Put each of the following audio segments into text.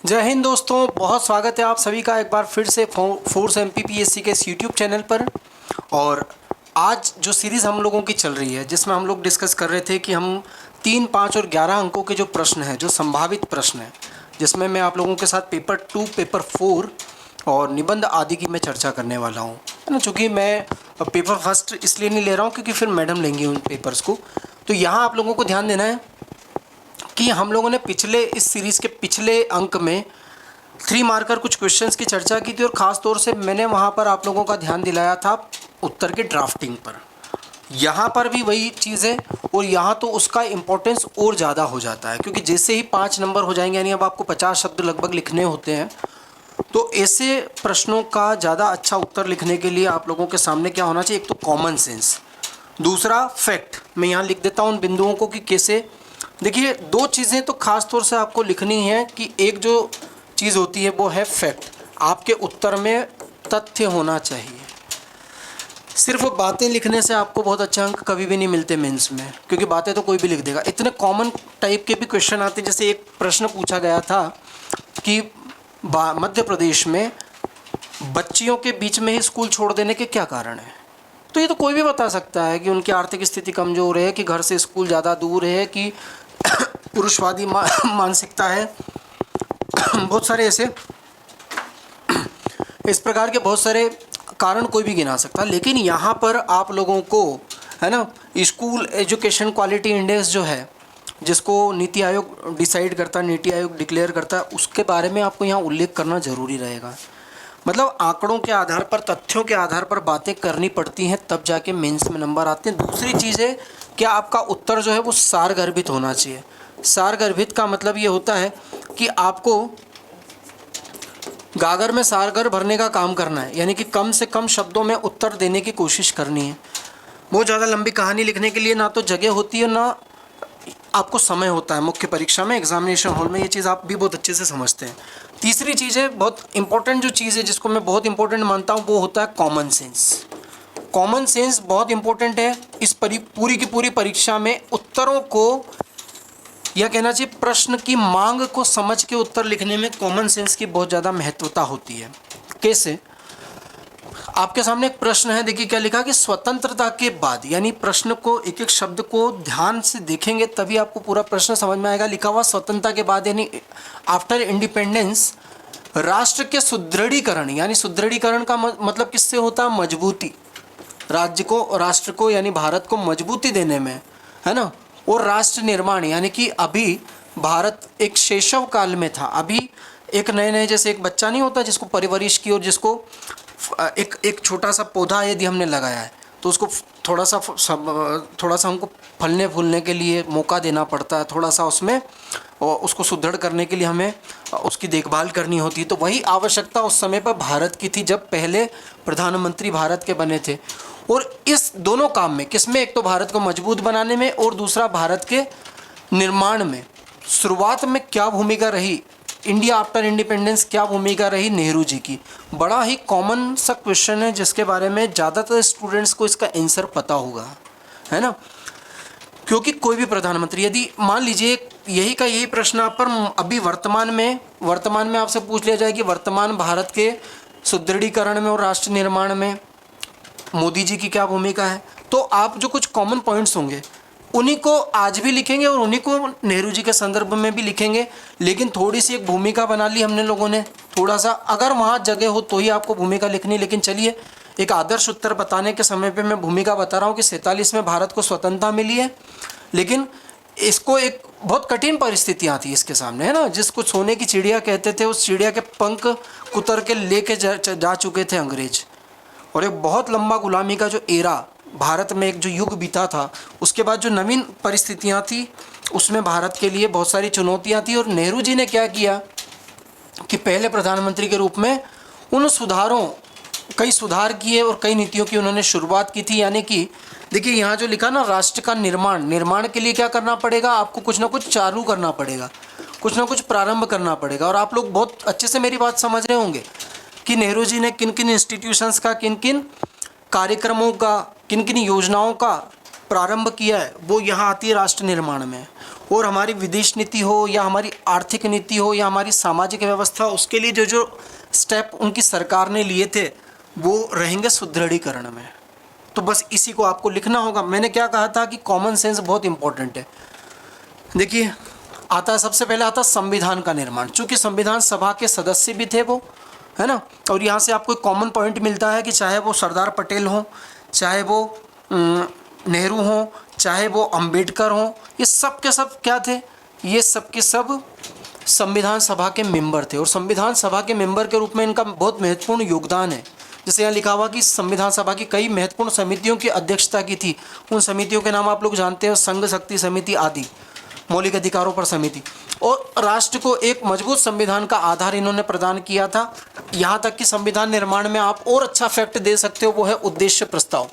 जय हिंद दोस्तों, बहुत स्वागत है आप सभी का एक बार फिर से फोर्स एमपीपीएससी के इस यूट्यूब चैनल पर। और आज जो सीरीज़ हम लोगों की चल रही है, जिसमें हम लोग डिस्कस कर रहे थे कि हम 3, 5 और 11 अंकों के जो प्रश्न हैं, जो संभावित प्रश्न हैं, जिसमें मैं आप लोगों के साथ पेपर 2, पेपर 4 और निबंध आदि की मैं चर्चा करने वाला हूँ, है ना। चूँकि मैं पेपर फर्स्ट इसलिए नहीं ले रहा हूँ क्योंकि फिर मैडम लेंगी उन पेपर्स को। तो यहाँ आप लोगों को ध्यान देना है कि हम लोगों ने इस सीरीज़ के पिछले अंक में 3 मार्कर कुछ क्वेश्चंस की चर्चा की थी, और ख़ास तौर से मैंने वहाँ पर आप लोगों का ध्यान दिलाया था उत्तर के ड्राफ्टिंग पर। यहाँ पर भी वही चीज़ है, और यहाँ तो उसका इम्पोर्टेंस और ज़्यादा हो जाता है, क्योंकि जैसे ही 5 नंबर हो जाएंगे, यानी अब आपको 50 शब्द लगभग लिखने होते हैं, तो ऐसे प्रश्नों का ज़्यादा अच्छा उत्तर लिखने के लिए आप लोगों के सामने क्या होना चाहिए? एक तो कॉमन सेंस, दूसरा फैक्ट। मैं यहाँ लिख देता हूँ उन बिंदुओं को कि कैसे। देखिए, 2 चीज़ें तो ख़ास तौर से आपको लिखनी है कि एक जो चीज़ होती है वो है फैक्ट। आपके उत्तर में तथ्य होना चाहिए। सिर्फ बातें लिखने से आपको बहुत अच्छे अंक कभी भी नहीं मिलते मेंस में, क्योंकि बातें तो कोई भी लिख देगा। इतने कॉमन टाइप के भी क्वेश्चन आते हैं। जैसे एक प्रश्न पूछा गया था कि मध्य प्रदेश में बच्चियों के बीच में ही स्कूल छोड़ देने के क्या कारण हैं? तो ये तो कोई भी बता सकता है कि उनकी आर्थिक स्थिति कमज़ोर है, कि घर से स्कूल ज़्यादा दूर है, कि पुरुषवादी मानसिकता है। बहुत सारे ऐसे इस प्रकार के बहुत सारे कारण कोई भी गिना सकता है। लेकिन यहाँ पर आप लोगों को, है ना, स्कूल एजुकेशन क्वालिटी इंडेक्स जो है, जिसको नीति आयोग डिसाइड करता है, नीति आयोग डिक्लेयर करता है, उसके बारे में आपको यहाँ उल्लेख करना ज़रूरी रहेगा। मतलब आंकड़ों के आधार पर, तथ्यों के आधार पर बातें करनी पड़ती हैं, तब जाके मेंस में नंबर आते हैं। दूसरी चीज़ है कि आपका उत्तर जो है वो सारगर्भित होना चाहिए। सारगर्भित का मतलब ये होता है कि आपको गागर में सारगर भरने का काम करना है, यानी कि कम से कम शब्दों में उत्तर देने की कोशिश करनी है। बहुत ज़्यादा लंबी कहानी लिखने के लिए ना तो जगह होती है, ना आपको समय होता है। मुख्य परीक्षा में, एग्जामिनेशन हॉल में, ये चीज़ आप भी बहुत अच्छे से समझते हैं। तीसरी चीज़ है, बहुत इंपॉर्टेंट जो चीज़ है, जिसको मैं बहुत इंपॉर्टेंट मानता हूँ, वो होता है कॉमन सेंस। कॉमन सेंस बहुत इंपॉर्टेंट है इस पूरी की पूरी परीक्षा में। उत्तरों को, यह कहना चाहिए प्रश्न की मांग को समझ के उत्तर लिखने में कॉमन सेंस की बहुत ज़्यादा महत्वता होती है। कैसे? आपके सामने एक प्रश्न है, देखिए क्या लिखा कि स्वतंत्रता के बाद, यानी प्रश्न को, एक एक शब्द को ध्यान से देखेंगे तभी आपको पूरा प्रश्न समझ में आएगा। लिखा हुआ स्वतंत्रता के बाद, यानी आफ्टर इंडिपेंडेंस, राष्ट्र के सुदृढ़ीकरण, यानी सुदृढ़ीकरण का मतलब किससे होता है? मजबूती। राज्य को, राष्ट्र को, यानी भारत को मजबूती देने में, है ना। और राष्ट्र निर्माण, यानी कि अभी भारत एक शैशव काल में था। अभी एक नए नए, जैसे एक बच्चा नहीं होता जिसको परवरिश की, और जिसको एक छोटा सा पौधा यदि हमने लगाया है तो उसको थोड़ा सा हमको फलने फूलने के लिए मौका देना पड़ता है, थोड़ा सा उसमें, और उसको सुदृढ़ करने के लिए हमें उसकी देखभाल करनी होती है। तो वही आवश्यकता उस समय पर भारत की थी, जब पहले प्रधानमंत्री भारत के बने थे। और इस दोनों काम में, किसमें? एक तो भारत को मजबूत बनाने में, और दूसरा भारत के निर्माण में शुरुआत में क्या भूमिका रही, इंडिया आफ्टर इंडिपेंडेंस क्या भूमिका रही नेहरू जी की। बड़ा ही कॉमन सा क्वेश्चन है, जिसके बारे में ज़्यादातर स्टूडेंट्स को इसका आंसर पता होगा, है ना। क्योंकि कोई भी प्रधानमंत्री, यदि मान लीजिए यही प्रश्न आप पर अभी वर्तमान में आपसे पूछ लिया जाए कि वर्तमान भारत के सुदृढ़ीकरण में और राष्ट्र निर्माण में मोदी जी की क्या भूमिका है, तो आप जो कुछ कॉमन पॉइंट्स होंगे उन्हीं को आज भी लिखेंगे, और उन्हीं को नेहरू जी के संदर्भ में भी लिखेंगे। लेकिन थोड़ी सी एक भूमिका बना ली हमने लोगों ने, थोड़ा सा, अगर वहाँ जगह हो तो ही आपको भूमिका लिखनी। लेकिन चलिए, एक आदर्श उत्तर बताने के समय पे मैं भूमिका बता रहा हूँ कि 47 में भारत को स्वतंत्रता मिली है, लेकिन इसको एक बहुत कठिन परिस्थितियाँ थी इसके सामने, है ना। जिसको सोने की चिड़िया कहते थे, उस चिड़िया के पंख कुतर के लेके जा चुके थे अंग्रेज, और एक बहुत लंबा गुलामी का जो एरा भारत में, एक जो युग बीता था, उसके बाद जो नवीन परिस्थितियां थी, उसमें भारत के लिए बहुत सारी चुनौतियां थी। और नेहरू जी ने क्या किया कि पहले प्रधानमंत्री के रूप में कई सुधार किए और कई नीतियों की उन्होंने शुरुआत की थी। यानी कि देखिए, यहाँ जो लिखा ना, राष्ट्र का निर्माण के लिए क्या करना पड़ेगा? आपको कुछ ना कुछ चालू करना पड़ेगा, कुछ ना कुछ प्रारंभ करना पड़ेगा। और आप लोग बहुत अच्छे से मेरी बात समझ रहे होंगे कि नेहरू जी ने किन किन इंस्टीट्यूशंस का, किन किन कार्यक्रमों का, किन किन योजनाओं का प्रारंभ किया है, वो यहाँ आती है राष्ट्र निर्माण में। और हमारी विदेश नीति हो या हमारी आर्थिक नीति हो या हमारी सामाजिक व्यवस्था, उसके लिए जो जो स्टेप उनकी सरकार ने लिए थे वो रहेंगे सुदृढ़ीकरण में। तो बस इसी को आपको लिखना होगा। मैंने क्या कहा था कि कॉमन सेंस बहुत इंपॉर्टेंट है। देखिए आता है, सबसे पहले आता है संविधान का निर्माण। चूँकि संविधान सभा के सदस्य भी थे वो, है ना, और यहाँ से आपको एक कॉमन पॉइंट मिलता है कि चाहे वो सरदार पटेल हों, चाहे वो नेहरू हों, चाहे वो अंबेडकर हों, ये सब के सब क्या थे, ये सब के सब संविधान सभा के मेंबर थे। और संविधान सभा के मेंबर के रूप में इनका बहुत महत्वपूर्ण योगदान है। जैसे यहाँ लिखा हुआ कि संविधान सभा की कई महत्वपूर्ण समितियों की अध्यक्षता की थी। उन समितियों के नाम आप लोग जानते हैं, संघ शक्ति समिति आदि, मौलिक अधिकारों पर समिति। और राष्ट्र को एक मजबूत संविधान का आधार इन्होंने प्रदान किया था। यहाँ तक कि संविधान निर्माण में आप और अच्छा फैक्ट दे सकते हो, वो है उद्देश्य प्रस्ताव,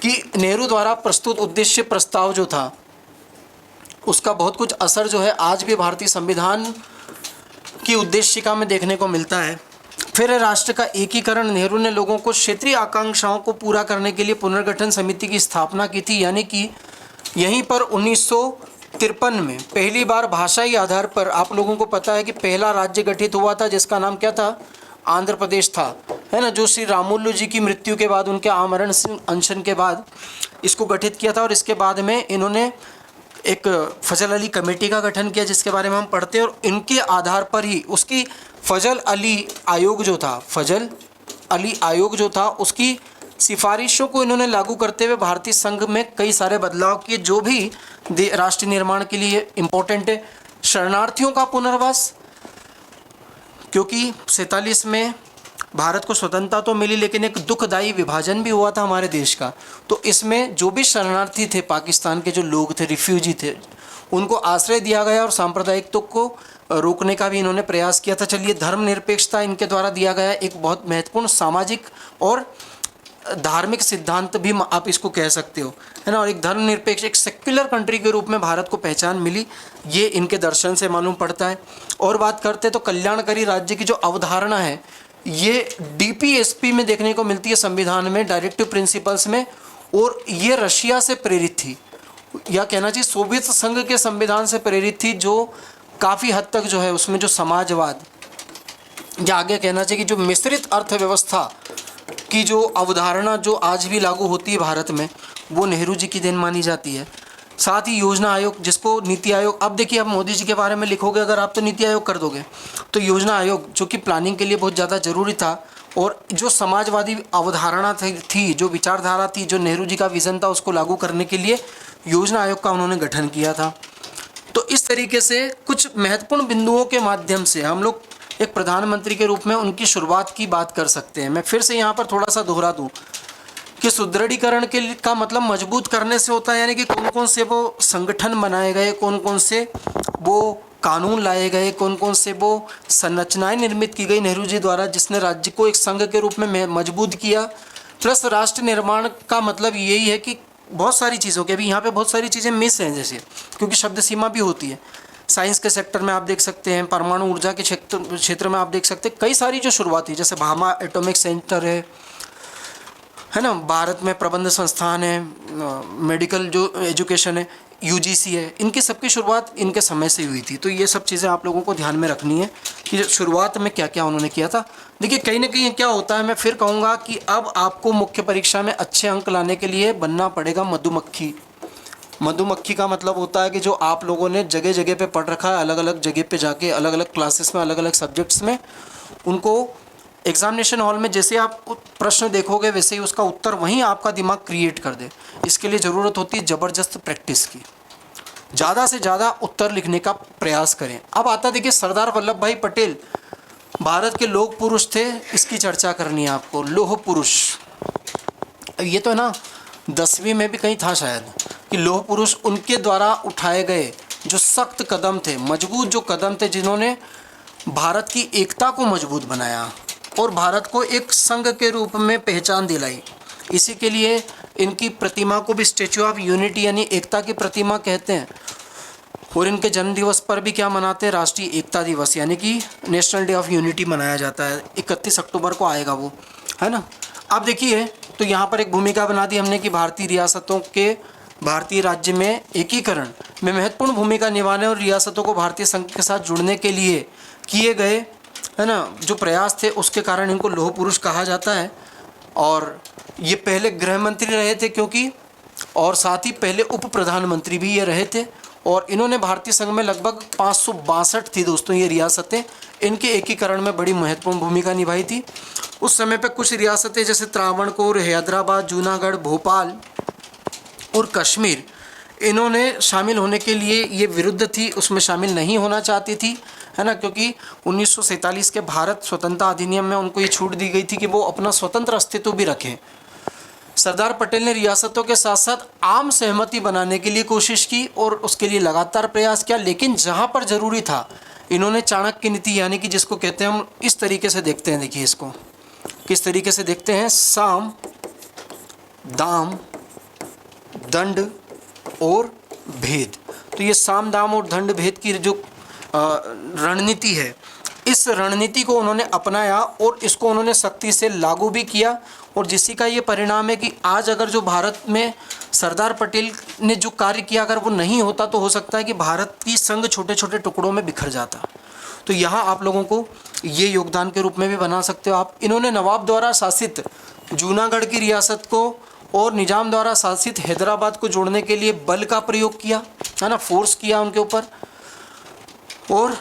कि नेहरू द्वारा प्रस्तुत उद्देश्य प्रस्ताव जो था उसका बहुत कुछ असर जो है आज भी भारतीय संविधान की उद्देशिका में देखने को मिलता है। फिर राष्ट्र का एकीकरण। नेहरू ने लोगों को क्षेत्रीय आकांक्षाओं को पूरा करने के लिए पुनर्गठन समिति की स्थापना की थी, यानी कि यहीं पर 1953 में पहली बार भाषाई आधार पर, आप लोगों को पता है कि पहला राज्य गठित हुआ था जिसका नाम क्या था, आंध्र प्रदेश था, है ना, जो श्री रामुलु जी की मृत्यु के बाद, उनके आमरण अनशन के बाद इसको गठित किया था। और इसके बाद में इन्होंने एक फजल अली कमेटी का गठन किया जिसके बारे में हम पढ़ते हैं, और इनके आधार पर ही उसकी फजल अली आयोग जो था, फजल अली आयोग जो था, उसकी सिफारिशों को इन्होंने लागू करते हुए भारतीय संघ में कई सारे बदलाव किए जो भी राष्ट्र निर्माण के लिए इम्पोर्टेंट है। शरणार्थियों का पुनर्वास, क्योंकि 47 में भारत को स्वतंत्रता तो मिली लेकिन एक दुखदायी विभाजन भी हुआ था हमारे देश का। तो इसमें जो भी शरणार्थी थे, पाकिस्तान के जो लोग थे, रिफ्यूजी थे, उनको आश्रय दिया गया और सांप्रदायिकता को रोकने का भी इन्होंने प्रयास किया था। चलिए, धर्मनिरपेक्षता इनके द्वारा दिया गया एक बहुत महत्वपूर्ण सामाजिक और धार्मिक सिद्धांत भी आप इसको कह सकते हो, है ना। और एक धर्मनिरपेक्ष, एक सेक्युलर कंट्री के रूप में भारत को पहचान मिली, ये इनके दर्शन से मालूम पड़ता है। और बात करते हैं तो कल्याणकारी राज्य की जो अवधारणा है ये डीपीएसपी में देखने को मिलती है, संविधान में, डायरेक्टिव प्रिंसिपल्स में, और ये रशिया से प्रेरित थी, या कहना चाहिए सोवियत संघ के संविधान से प्रेरित थी, जो काफ़ी हद तक जो है उसमें जो समाजवाद, या आगे कहना चाहिए कि जो मिश्रित अर्थव्यवस्था की जो अवधारणा जो आज भी लागू होती है भारत में, वो नेहरू जी की देन मानी जाती है। साथ ही योजना आयोग, जिसको नीति आयोग, अब देखिए, अब मोदी जी के बारे में लिखोगे अगर आप तो नीति आयोग कर दोगे, तो योजना आयोग जो कि प्लानिंग के लिए बहुत ज़्यादा ज़रूरी था, और जो समाजवादी अवधारणा थी, जो विचारधारा थी, जो नेहरू जी का विज़न था, उसको लागू करने के लिए योजना आयोग का उन्होंने गठन किया था। तो इस तरीके से कुछ महत्वपूर्ण बिंदुओं के माध्यम से हम लोग एक प्रधानमंत्री के रूप में उनकी शुरुआत की बात कर सकते हैं। मैं फिर से यहाँ पर थोड़ा सा दोहरा दूँ कि सुदृढ़ीकरण का मतलब मजबूत करने से होता है, यानी कि कौन कौन से वो संगठन बनाए गए, कौन कौन से वो कानून लाए गए, कौन कौन से वो संरचनाएं निर्मित की गई नेहरू जी द्वारा, जिसने राज्य को एक संघ के रूप में मजबूत किया। प्लस राष्ट्र निर्माण का मतलब यही है कि बहुत सारी चीज़ों के, अभी यहाँ पे बहुत सारी चीज़ें मिस हैं, जैसे क्योंकि शब्द सीमा भी होती है। साइंस के सेक्टर में आप देख सकते हैं, परमाणु ऊर्जा के क्षेत्र में आप देख सकते हैं, कई सारी जो शुरुआत हुई, जैसे भामा एटॉमिक सेंटर है ना, भारत में प्रबंध संस्थान है, मेडिकल जो एजुकेशन है, यूजीसी है, इनकी सबकी शुरुआत इनके समय से हुई थी। तो ये सब चीज़ें आप लोगों को ध्यान में रखनी है कि शुरुआत में क्या क्या उन्होंने किया था। देखिए, कहीं ना कहीं क्या होता है, मैं फिर कहूँगा कि अब आपको मुख्य परीक्षा में अच्छे अंक लाने के लिए बनना पड़ेगा मधुमक्खी। मधुमक्खी का मतलब होता है कि जो आप लोगों ने जगह जगह पे पढ़ रखा है, अलग अलग जगह पे जाके, अलग अलग क्लासेस में, अलग अलग सब्जेक्ट्स में, उनको एग्जामिनेशन हॉल में जैसे आप प्रश्न देखोगे वैसे ही उसका उत्तर वहीं आपका दिमाग क्रिएट कर दे। इसके लिए ज़रूरत होती है ज़बरदस्त प्रैक्टिस की। ज़्यादा से ज़्यादा उत्तर लिखने का प्रयास करें। अब आता, देखिए, सरदार वल्लभ भाई पटेल भारत के लोह पुरुष थे, इसकी चर्चा करनी है आपको। लोह पुरुष, ये तो है ना, 10वीं में भी कहीं था शायद, कि लोह पुरुष उनके द्वारा उठाए गए जो सख्त कदम थे, मजबूत जो कदम थे, जिन्होंने भारत की एकता को मजबूत बनाया और भारत को एक संघ के रूप में पहचान दिलाई। इसी के लिए इनकी प्रतिमा को भी स्टैच्यू ऑफ यूनिटी यानी एकता की प्रतिमा कहते हैं। और इनके जन्म दिवस पर भी क्या मनाते हैं, राष्ट्रीय एकता दिवस यानी कि नेशनल डे ऑफ यूनिटी मनाया जाता है। 31 अक्टूबर को आएगा वो, है ना। अब देखिए, तो यहाँ पर एक भूमिका बना दी हमने कि भारतीय रियासतों के भारतीय राज्य में एकीकरण में महत्वपूर्ण भूमिका निभाने और रियासतों को भारतीय संघ के साथ जुड़ने के लिए किए गए, है ना, जो प्रयास थे उसके कारण इनको लौह पुरुष कहा जाता है। और ये पहले गृह मंत्री रहे थे क्योंकि, और साथ ही पहले उप प्रधानमंत्री भी ये रहे थे। और इन्होंने भारतीय संघ में लगभग 562 थी दोस्तों ये रियासतें, इनके एकीकरण में बड़ी महत्वपूर्ण भूमिका निभाई थी। उस समय पे कुछ रियासतें जैसे त्रावणकोर, हैदराबाद, जूनागढ़, भोपाल और कश्मीर, इन्होंने शामिल होने के लिए ये विरुद्ध थी, उसमें शामिल नहीं होना चाहती थी, है ना, क्योंकि 1947 के भारत स्वतंत्रता अधिनियम में उनको ये छूट दी गई थी कि वो अपना स्वतंत्र अस्तित्व भी रखें। सरदार पटेल ने रियासतों के साथ साथ आम सहमति बनाने के लिए कोशिश की और उसके लिए लगातार प्रयास किया, लेकिन जहाँ पर ज़रूरी था इन्होंने चाणक्य नीति, यानी कि जिसको कहते हैं हम इस तरीके से देखते हैं, देखिए इसको किस तरीके से देखते हैं, साम, दाम, दंड और भेद। तो ये साम, दाम और दंड भेद की जो रणनीति है, इस रणनीति को उन्होंने अपनाया और इसको उन्होंने सख्ती से लागू भी किया। और जिसी का ये परिणाम है कि आज अगर जो भारत में सरदार पटेल ने जो कार्य किया, अगर वो नहीं होता तो हो सकता है कि भारत की संघ छोटे छोटे टुकड़ों में बिखर जाता। तो यहाँ आप लोगों को ये योगदान के रूप में भी बना सकते हो आप। इन्होंने नवाब द्वारा शासित जूनागढ़ की रियासत को और निजाम द्वारा शासित हैदराबाद को जोड़ने के लिए बल का प्रयोग किया, है ना, फोर्स किया उनके ऊपर। और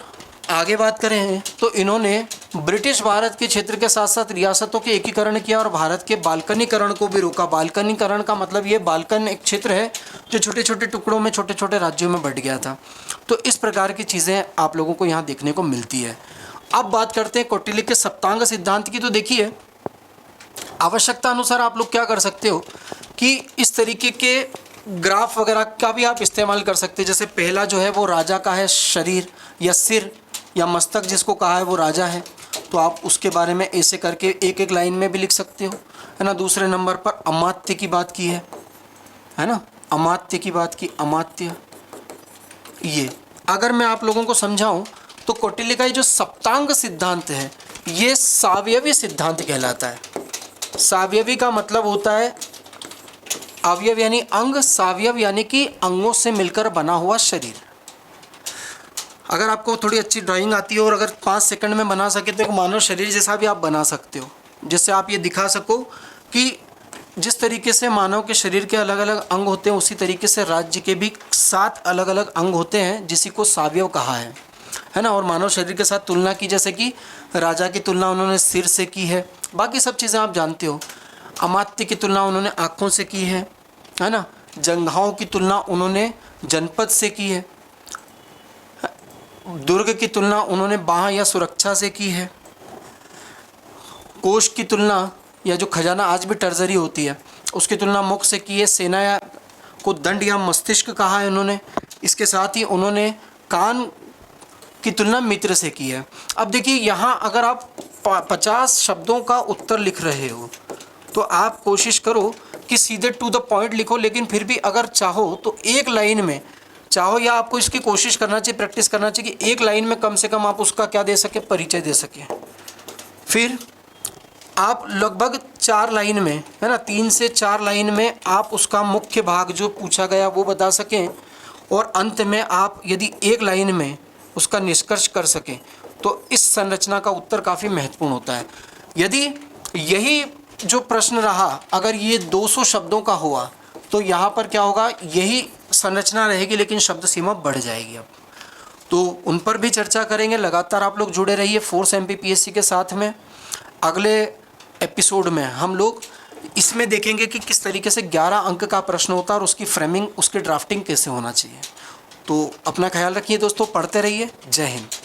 आगे बात करें तो इन्होंने ब्रिटिश भारत के क्षेत्र के साथ साथ रियासतों के एकीकरण किया और भारत के बाल्कनीकरण को भी रोका। बाल्कनीकरण का मतलब ये, बाल्कन एक क्षेत्र है जो छोटे छोटे टुकड़ों में, छोटे छोटे राज्यों में बंट गया था। तो इस प्रकार की चीज़ें आप लोगों को यहाँ देखने को मिलती है। अब बात करते हैं कौटिल्य के सप्तांग सिद्धांत की। तो देखिए, आवश्यकता अनुसार आप लोग क्या कर सकते हो कि इस तरीके के ग्राफ वगैरह का भी आप इस्तेमाल कर सकते हैं। जैसे पहला जो है वो राजा का है, शरीर या सिर या मस्तक जिसको कहा है वो राजा है, तो आप उसके बारे में ऐसे करके एक एक लाइन में भी लिख सकते हो, है ना। दूसरे नंबर पर अमात्य की बात की है ना, अमात्य की बात की, अमात्य। ये अगर मैं आप लोगों को समझाऊं तो कौटिल्य का ये जो सप्तांग सिद्धांत है ये सावयवी सिद्धांत कहलाता है। सावयवी का मतलब होता है अवयव यानी अंग, सावयव यानी कि अंगों से मिलकर बना हुआ शरीर। अगर आपको थोड़ी अच्छी ड्राइंग आती हो और अगर 5 सेकंड में बना सके तो एक मानव शरीर जैसा भी आप बना सकते हो, जिससे आप ये दिखा सको कि जिस तरीके से मानव के शरीर के अलग अलग अंग होते हैं उसी तरीके से राज्य के भी 7 अलग अलग अंग होते हैं, जिसी को सावयव कहा है ना। और मानव शरीर के साथ तुलना की, जैसे कि राजा की तुलना उन्होंने सिर से की है, बाकी सब चीज़ें आप जानते हो। अमात्य की तुलना उन्होंने आँखों से की है ना। जंघाओं की तुलना उन्होंने जनपद से की है। दुर्ग की तुलना उन्होंने बाह या सुरक्षा से की है। कोष की तुलना या जो खजाना आज भी ट्रेजरी होती है उसकी तुलना मुख से की है। सेना या को दंड या मस्तिष्क कहा है उन्होंने। इसके साथ ही उन्होंने कान की तुलना मित्र से की है। अब देखिए, यहाँ अगर आप 50 शब्दों का उत्तर लिख रहे हो तो आप कोशिश करो कि सीधे टू द पॉइंट लिखो, लेकिन फिर भी अगर चाहो तो एक लाइन में चाहो, या आपको इसकी कोशिश करना चाहिए, प्रैक्टिस करना चाहिए कि एक लाइन में कम से कम आप उसका क्या दे सके, परिचय दे सके। फिर आप लगभग 4 लाइन में, है ना, 3 से 4 लाइन में आप उसका मुख्य भाग जो पूछा गया वो बता सकें, और अंत में आप यदि एक लाइन में उसका निष्कर्ष कर सकें तो इस संरचना का उत्तर काफ़ी महत्वपूर्ण होता है। यदि यही जो प्रश्न रहा अगर ये 200 शब्दों का हुआ तो यहाँ पर क्या होगा, यही संरचना रहेगी लेकिन शब्द सीमा बढ़ जाएगी। अब तो उन पर भी चर्चा करेंगे। लगातार आप लोग जुड़े रहिए फोर्स MPPSC के साथ में। अगले एपिसोड में हम लोग इसमें देखेंगे कि किस तरीके से 11 अंक का प्रश्न होता है और उसकी फ्रेमिंग, उसकी ड्राफ्टिंग कैसे होना चाहिए। तो अपना ख्याल रखिए दोस्तों, पढ़ते रहिए। जय हिंद।